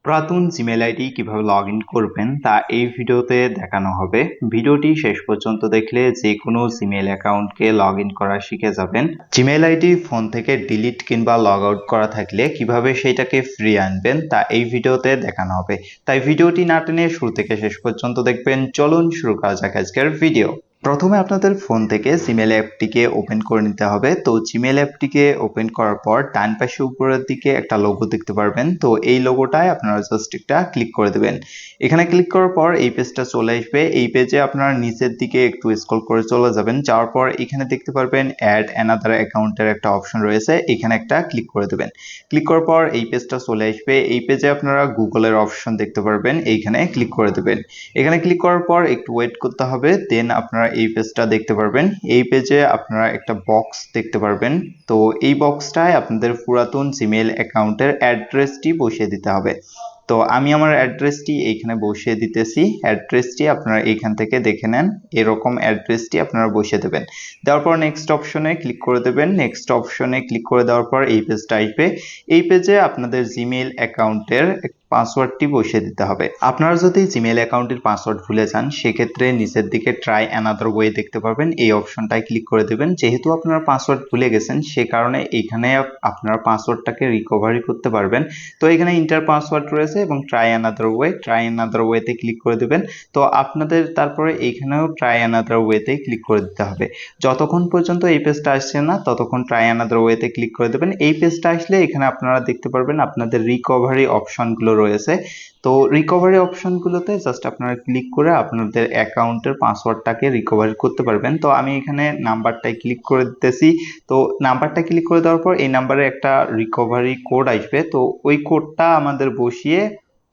পুরাতন Gmail ID কিভাবে log in করবেন তা এই ভিডিওতে দেখানো হবে। ভিডিওটি শেষ পর্যন্ত দেখলে যে কোনো জিমেইল অ্যাকাউন্টকে লগ ইন করা শিখে যাবেন। জিমেইল আইডি ফোন থেকে ডিলিট কিংবা লগ আউট করা থাকলে কিভাবে সেইটাকে ফ্রি আনবেন তা এই ভিডিওতে দেখানো হবে। তাই ভিডিওটি না টেনে শুরু থেকে শেষ পর্যন্ত দেখবেন। চলুন শুরু করা যাক আজকের ভিডিও। প্রথমে আপনাদের ফোন থেকে জিমেইল অ্যাপটিকে ওপেন করে নিতে হবে। তো জিমেইল অ্যাপটিকে ওপেন করার পর ডান পাশে উপরের দিকে একটা লোগো দেখতে পারবেন। তো এই লোগোটায় আপনারা জাস্ট একটা ক্লিক করে দেবেন। এখানে ক্লিক করার পর এই পেজটা চলে আসবে। এই পেজে আপনারা নিচের দিকে একটু স্ক্রল করে চলে যাবেন। যাওয়ার পর এখানে দেখতে পারবেন অ্যাড অ্যানাদার অ্যাকাউন্টের একটা অপশন রয়েছে, এখানে একটা ক্লিক করে দেবেন। ক্লিক করার পর এই পেজটা চলে আসবে। এই পেজে আপনারা গুগলের অপশন দেখতে পারবেন, এইখানে ক্লিক করে দেবেন। এখানে ক্লিক করার পর একটু ওয়েট করতে হবে, দেন আপনারা এই পেজটা দেখতে পারবেন। এই পেজে আপনারা একটা বক্স দেখতে পারবেন। তো এই বক্সটায় আপনাদের পুরাতন জিমেইল অ্যাকাউন্টের অ্যাড্রেসটি বসিয়ে দিতে হবে। তো আমি আমার অ্যাড্রেসটি এইখানে বসিয়ে দিতেছি। অ্যাড্রেসটি আপনারা এইখান থেকে দেখে নেন, এরকম অ্যাড্রেসটি আপনারা বসিয়ে দেবেন। দেওয়ার পর নেক্সট অপশনে ক্লিক করে দেবেন। নেক্সট অপশনে ক্লিক করে দেওয়ার পর এই পেজটা আসবে। এই পেজে আপনাদের জিমেইল অ্যাকাউন্টের পাসওয়ার্ডটি বসিয়ে দিতে হবে। আপনারা যদি জিমেইল অ্যাকাউন্টের পাসওয়ার্ড ভুলে যান সেক্ষেত্রে নিচের দিকে ট্রাই অ্যানাদার ওয়ে দেখতে পারবেন, এই অপশনটায় ক্লিক করে দেবেন। যেহেতু আপনারা পাসওয়ার্ড ভুলে গেছেন সে কারণে এখানে আপনারা পাসওয়ার্ডটাকে রিকভারি করতে পারবেন। তো এখানে ইন্টার পাসওয়ার্ড রয়েছে এবং ট্রাই অ্যানাদার ওয়েতে ক্লিক করে দেবেন। তো আপনাদের তারপরে এইখানেও ট্রাই অ্যানাদার ওয়েতে ক্লিক করে দিতে হবে। যতক্ষণ পর্যন্ত এই পেজটা আসছে না ততক্ষণ ট্রাই অ্যানাদার ওয়েতে ক্লিক করে দেবেন। এই পেজটা আসলে এখানে আপনারা দেখতে পারবেন আপনাদের রিকভারি অপশনগুলো রয়েছে। তো রিকভারি অপশনগুলোতে জাস্ট আপনারা ক্লিক করে আপনাদের অ্যাকাউন্টের পাসওয়ার্ডটাকে রিকভারি করতে পারবেন। তো আমি এখানে নাম্বারটায় ক্লিক করে দিতেছি। তো নাম্বারটা ক্লিক করে দেওয়ার পর এই নাম্বারে একটা রিকভারি কোড আসবে। তো ওই কোডটা আমাদের বসিয়ে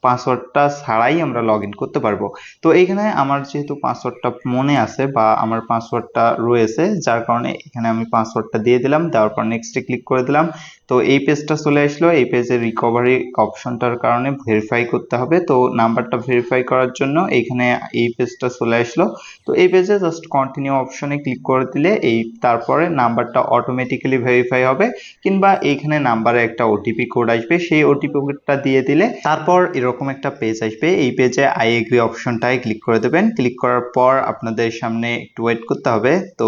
পাসওয়ার্ডটা ছাড়াই আমরা লগ ইন করতে পারবো। তো এইখানে আমার যেহেতু পাসওয়ার্ডটা মনে আছে বা আমার পাসওয়ার্ডটা রয়েছে, যার কারণে এখানে আমি পাসওয়ার্ডটা দিয়ে দিলাম। দেওয়ার পর নেক্সটে ক্লিক করে দিলাম। তো এই পেজটা চলে আসলো। এই পেজে রিকভারি অপশনটার কারণে ভেরিফাই করতে হবে। তো নাম্বারটা ভেরিফাই করার জন্য এইখানে এই পেজটা চলে আসলো। তো এই পেজে জাস্ট কন্টিনিউ অপশনে ক্লিক করে দিলে তারপরে নাম্বারটা অটোমেটিক্যালি ভেরিফাই হবে, কিংবা এইখানে নাম্বারে একটা ওটিপি কোড আসবে, সেই ওটিপি কোডটা দিয়ে দিলে তারপর এরকম একটা পেজ আসবে। এই পেজে আই এগ্রি অপশনটায় ক্লিক করে দেবেন। ক্লিক করার পর আপনাদের সামনে একটু ওয়েট করতে হবে। তো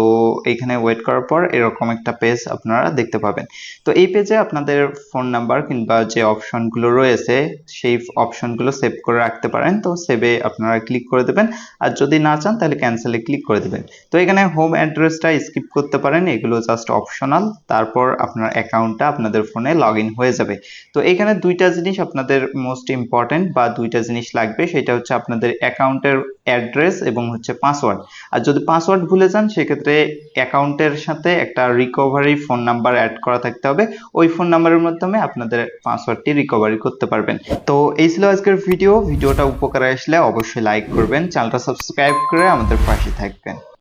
এখানে ওয়েট করার পর এরকম একটা পেজ আপনারা দেখতে পাবেন। তো এই পেজে আপনাদের ফোন নাম্বার কিংবা যে অপশনগুলো রয়েছে সেই অপশনগুলো সেভ করে রাখতে পারেন। তো সেভে আপনারা ক্লিক করে দেবেন, আর যদি না চান তাহলে ক্যান্সেলে ক্লিক করে দেবেন। তো এখানে হোম অ্যাড্রেসটা স্কিপ করতে পারেন, এগুলো জাস্ট অপশনাল। তারপর আপনার অ্যাকাউন্টটা আপনাদের ফোনে লগ ইন হয়ে যাবে। তো এখানে দুইটা জিনিস আপনাদের মোস্ট ইম্পর্টেন্ট বা দুইটা জিনিস লাগবে, সেটা হচ্ছে আপনাদের অ্যাকাউন্টের অ্যাড্রেস এবং হচ্ছে পাসওয়ার্ড। আর যদি পাসওয়ার্ড ভুলে যান সেক্ষেত্রে অ্যাকাউন্টের সাথে একটা রিকভারি ফোন নাম্বার অ্যাড করা থাকতে হবে। ওই ফোন নাম্বারের মাধ্যমে আপনাদের পাসওয়ার্ডটি রিকভারি করতে পারবেন। তো এই ছিল আজকের ভিডিওটা উপকারে আসলে অবশ্যই লাইক করবেন, চ্যানেলটা সাবস্ক্রাইব করে আমাদের পাশে থাকবেন।